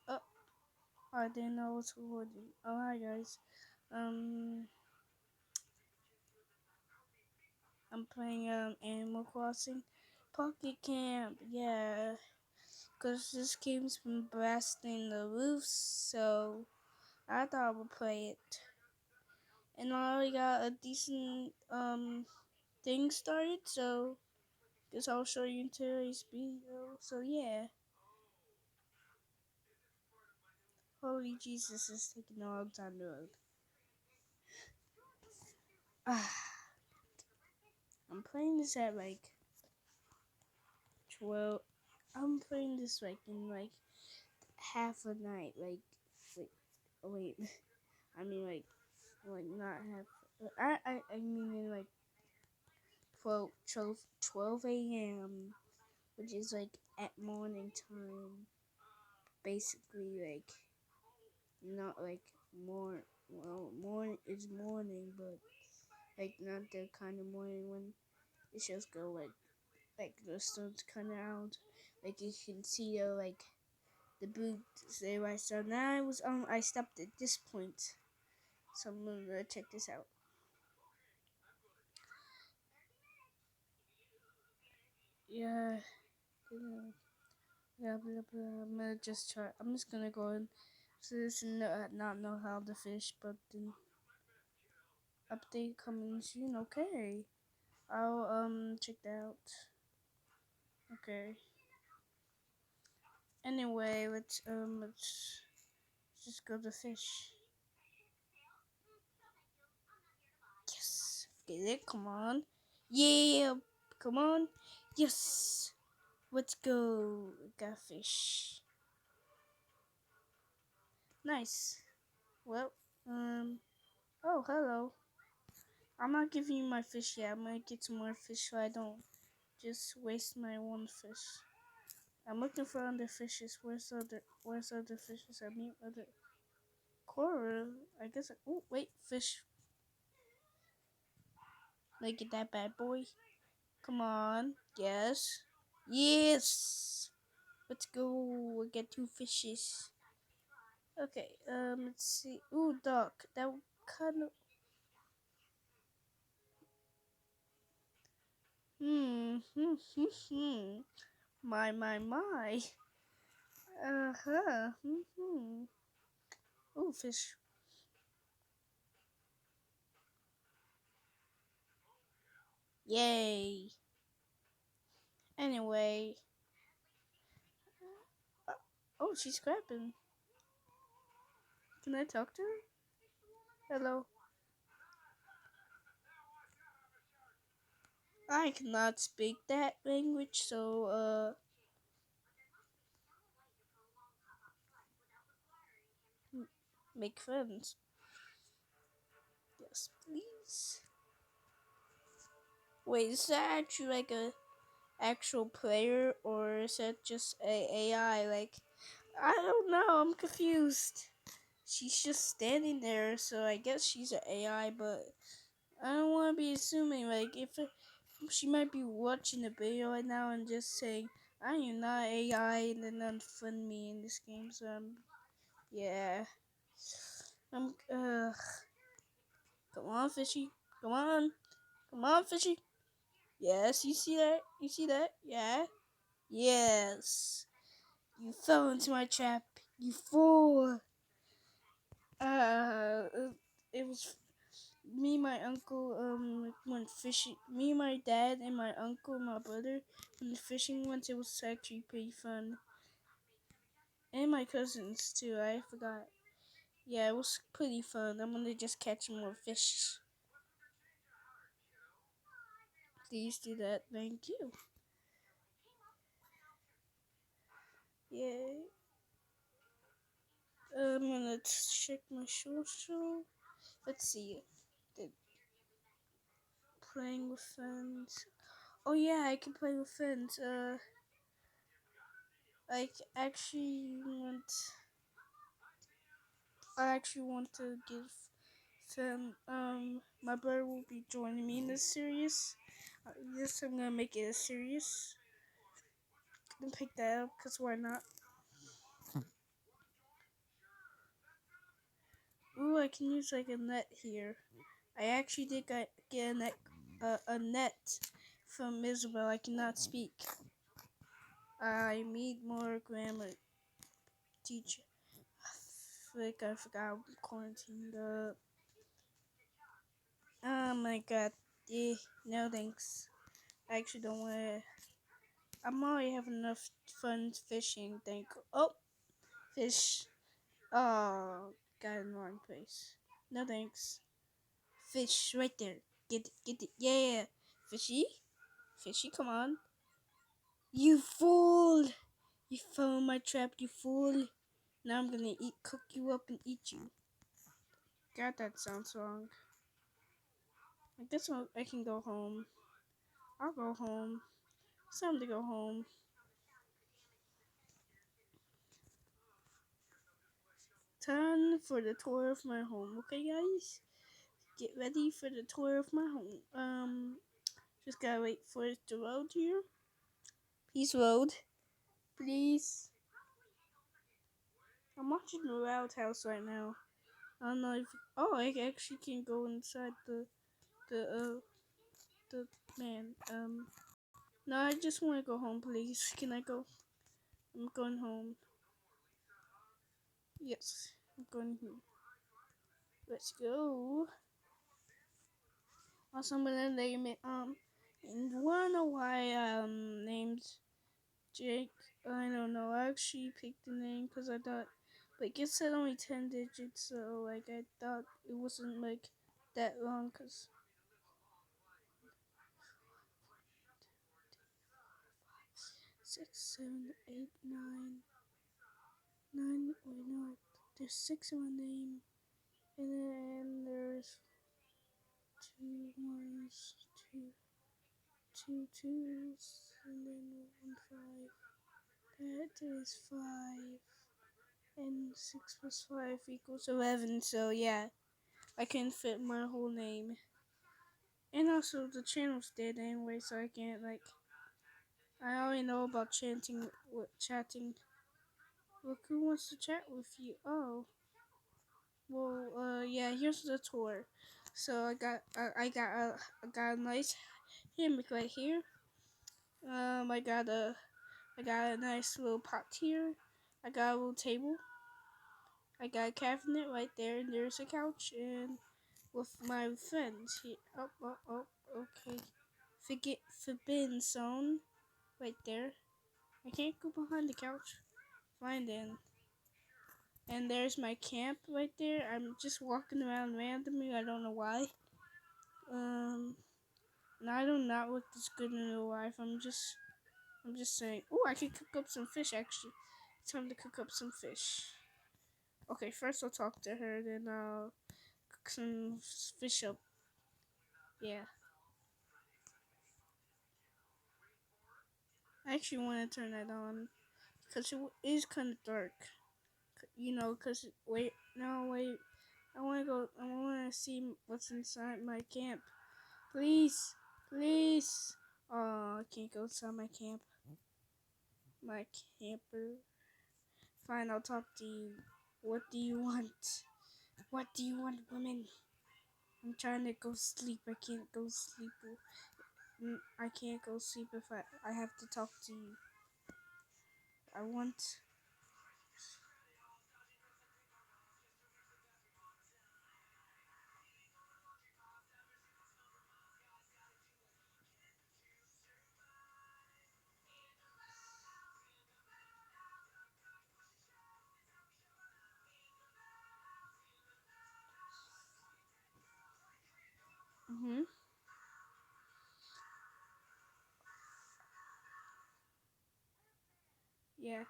Oh, I didn't know I was recording. Oh, hi guys. Um, I'm playing Animal Crossing Pocket Camp. Yeah, cause this game's been blasting the roofs, so I thought I would play it. And I already got a decent thing started, so guess I'll show you in today's video. So yeah, holy Jesus, it's taking a long time to load. I'm playing this at like 12. I'm playing this like in like half a night. Wait, oh, wait. I mean like not half. I mean in like 12 a.m., which is like at morning time. Basically, like not like more. Well, morning is morning, but like not the kind of morning when it just go like the sun's coming out. Like you can see like the boot say right. So now I stopped at this point. So I'm gonna check this out. Yeah, blah, blah, blah. I'm gonna just try. I'm just gonna go and so this and not know how to fish, but then update coming soon. Okay, I'll check that out. Okay. Anyway, let's just go to fish. Yes, get it. Come on. Yeah, come on. Yes. Let's go. Got fish. Nice. Well, oh, hello. I'm not giving you my fish yet. I'm gonna get some more fish so I don't just waste my one fish. I'm looking for other fishes. Where's other fishes? I mean, other coral. I guess. Oh, wait, fish. Look at that bad boy. Come on. Yes. Yes. Let's go. We get two fishes. Okay. Let's see. Ooh, duck. That kind of. Hmm. My. Uh-huh. Oh, fish. Yay. Anyway. Uh, oh, she's scrapping. Can I talk to her? Hello. I cannot speak that language, so, make friends. Yes, please. Wait, is that actually like a actual player, or is that just a AI? Like, I don't know. I'm confused. She's just standing there, so I guess she's an AI. But I don't want to be assuming. Like, she might be watching the video right now and just saying, "I am not AI," and then unfriend me in this game. So yeah. Ugh. Come on, fishy. Come on. Come on, fishy. Yes, you see that? You see that? Yeah. Yes. You fell into my trap. You fool. Uh, it was me, my uncle, went fishing. Me, my dad, and my uncle, and my brother went fishing once. It was actually pretty fun. And my cousins, too. I forgot. Yeah, it was pretty fun. I'm gonna just catch more fish. Please do that. Thank you. Yeah. I'm gonna check my social. Let's see. The playing with friends. Oh yeah, I can play with friends. I actually want. I actually want to give them. My brother will be joining me in this series. Yes, I'm gonna make it a series. And pick that up, cause why not? Ooh, I can use like a net here. I actually did get a net from Isabel. I cannot speak. I need more grammar teacher. Frick, I forgot I'm quarantined up. Oh my god. No thanks. I actually don't want to. I'm already having enough fun fishing. Oh, fish. Oh, got in the wrong place. No thanks. Fish right there. Get it. Yeah. Fishy? Fishy, come on. You fool! You fell in my trap, you fool. Now I'm gonna cook you up and eat you. God, that sounds wrong. I guess I can go home. I'll go home. It's time to go home. Time for the tour of my home. Okay, guys? Get ready for the tour of my home. Just gotta wait for it to load here. Please load. Please. I'm watching the Loud House right now. I don't know if I actually can go inside the man. No, I just want to go home, please. Can I go? I'm going home. Yes, I'm going home. Let's go. Also, I'm gonna name it and wanna know why named Jake. I don't know. I actually picked the name because I thought, like, it said only 10 digits, so like I thought it wasn't like that long. Cause 6, 7, 8, 9, 9. Wait, no, there's 6 in my name, and then there's 2 ones, 2 twos, and then 1 5. That is 5, and 6 plus 5 equals 11. So yeah, I can fit my whole name. And also the channel's dead anyway, so I can't like. I already know about chatting. Look who wants to chat with you. Oh, well, yeah. Here's the tour. So I got a nice hammock right here. I got a nice little pot here. I got a little table. I got a cabinet right there, and there's a couch, and with my friends here. Okay. Forbidden zone right there. I can't go behind the couch. Fine then. And there's my camp right there. I'm just walking around randomly. I don't know why. And I do not look this good in real life. I'm just saying. Oh, I can cook up some fish actually. It's time to cook up some fish. Okay, first I'll talk to her, then I'll cook some fish up. Yeah. I actually want to turn that on because it is kind of dark. You know, because wait, no, wait. I want to go. I want to see what's inside my camp. Please, please. Oh, I can't go inside my camp. My camper. Fine, I'll talk to you. What do you want? What do you want, woman? I'm trying to go sleep. I can't go sleep. I can't go sleep if I have to talk to you. I want. Mhm. Yeah.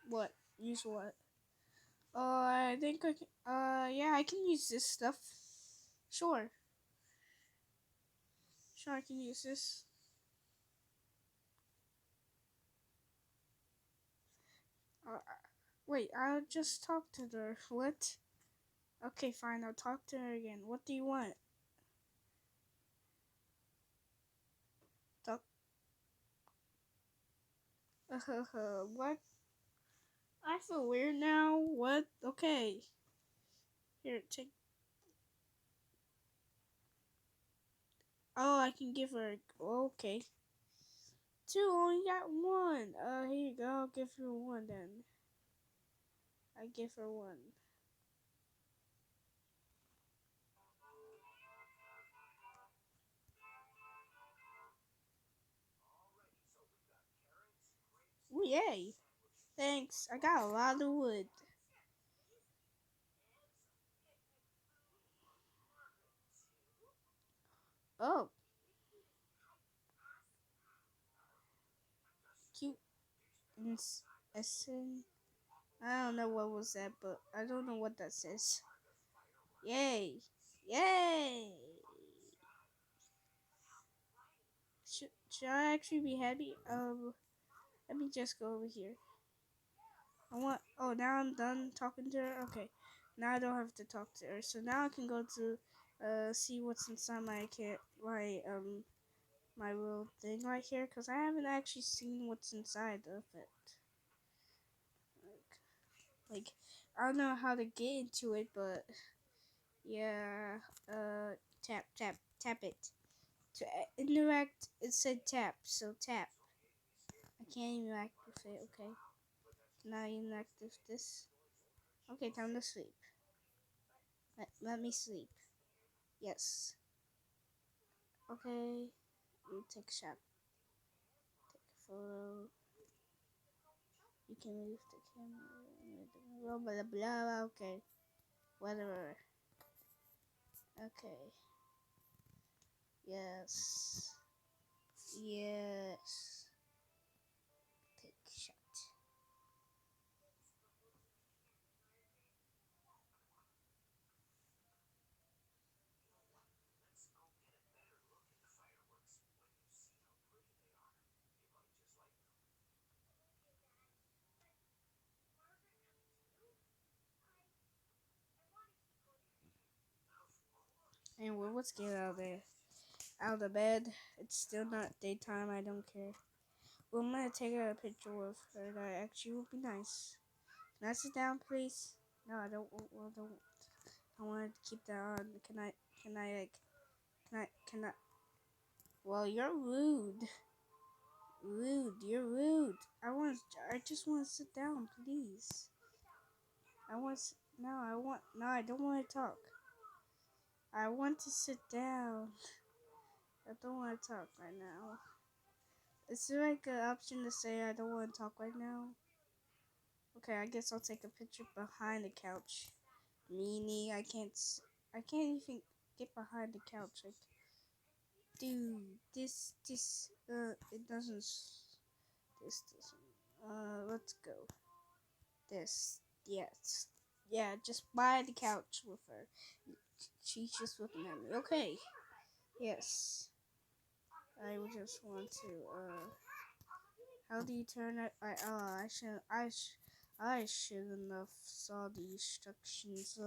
What? Use what? I think I can. Yeah, I can use this stuff. Sure. Sure, I can use this. Wait, I'll just talk to her. What? Okay, fine, I'll talk to her again. What do you want? Talk. What? I feel weird now. What? Okay. Here, take. Oh, I can give her. Okay. Two, only got one. Here you go. I'll give her one then. I give her one. Ooh, yay. Thanks. I got a lot of wood. Oh, cute. Essen. I don't know what was that, but I don't know what that says. Yay. Yay. Should I actually be happy? Let me just go over here. Now I'm done talking to her. Okay. Now I don't have to talk to her. So now I can go to, see what's inside my little thing right here. Because I haven't actually seen what's inside of it. Like, I don't know how to get into it, but yeah, tap it. To interact, it said tap, so tap. I can't interact with it, okay? Can I interact with this? Okay, time to sleep. Let me sleep. Yes. Okay, you take a shot. Take a photo. You can move the camera. Blah, blah, blah, okay. Whatever. Okay. Yes. Yes. Take a shot. Anyway, let's get out of there. Out of the bed. It's still not daytime. I don't care. Well, I'm gonna take a picture with her. That actually would be nice. Can I sit down, please? No, I don't. Well, don't. I want to keep that on. Can I? Can I like? Can I? Well, you're rude. Rude. You're rude. I just want to sit down, please. No. I want. No, I don't want to talk. I want to sit down. I don't want to talk right now. Is there like an option to say I don't want to talk right now? Okay, I guess I'll take a picture behind the couch. Meanie, I can't even get behind the couch. Like, dude, it doesn't, let's go. Yes. Yeah, just by the couch with her. She's just looking at me. Okay. Yes. I just want to, how do you turn it? I shouldn't have saw the instructions.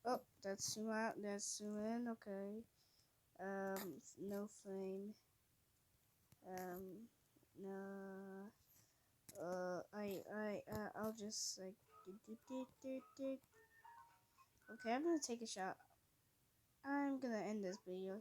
Oh, that's zoom out, that's zoom in, okay. No flame. No. I'll just like. Okay, I'm gonna take a shot. I'm gonna end this video.